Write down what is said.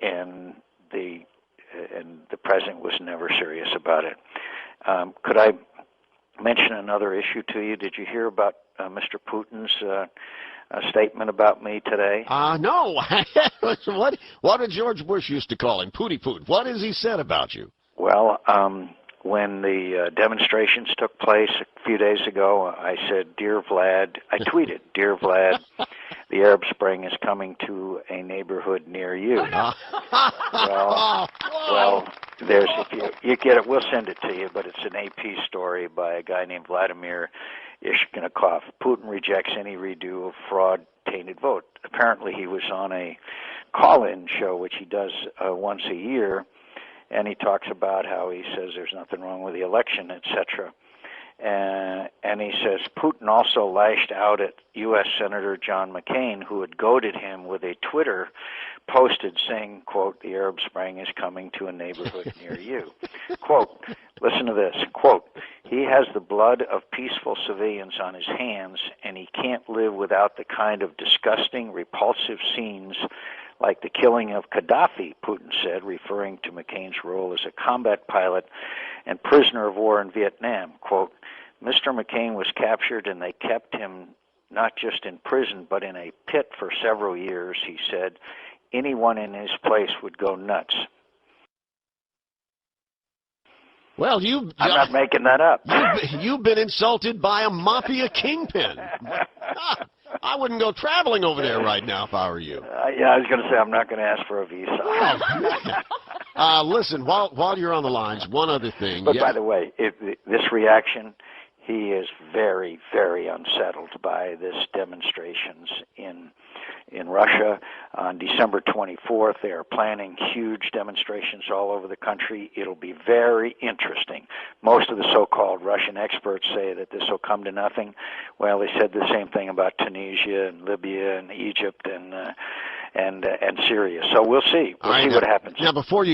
and the president was never serious about it. Could I mention another issue to you? Did you hear about Mr. Putin's statement about me today? No. What did George Bush used to call him? Pooty Poot. What has he said about you? Well, when the demonstrations took place a few days ago, I said, "Dear Vlad," I tweeted, "Dear Vlad, the Arab Spring is coming to a neighborhood near you." Well, there's if you get it, we'll send it to you, but it's an AP story by a guy named Vladimir Ishkinikov. Putin rejects any redo of fraud-tainted vote. Apparently, he was on a call-in show, which he does once a year, and he talks about how he says there's nothing wrong with the election, etc. And he says Putin also lashed out at U.S. Senator John McCain, who had goaded him with a Twitter posted saying, quote, "The Arab Spring is coming to a neighborhood near you." Quote, listen to this, quote, "He has the blood of peaceful civilians on his hands, and he can't live without the kind of disgusting, repulsive scenes like the killing of Gaddafi," Putin said, referring to McCain's role as a combat pilot and prisoner of war in Vietnam. Quote, "Mr. McCain was captured and they kept him not just in prison but in a pit for several years," he said. "Anyone in his place would go nuts." Well, I'm not making that up. You've been insulted by a mafia kingpin. I wouldn't go traveling over there right now if I were you. Yeah, I was going to say I'm not going to ask for a visa. Listen, while you're on the lines, one other thing. But by the way, this reaction, he is very, very unsettled by this demonstrations in Russia. On December 24th, they are planning huge demonstrations all over the country. It'll be very interesting. Most of the so-called Russian experts say that this will come to nothing. Well, they said the same thing about Tunisia and Libya and Egypt and Syria. So we'll see. We'll see what happens. Now, before you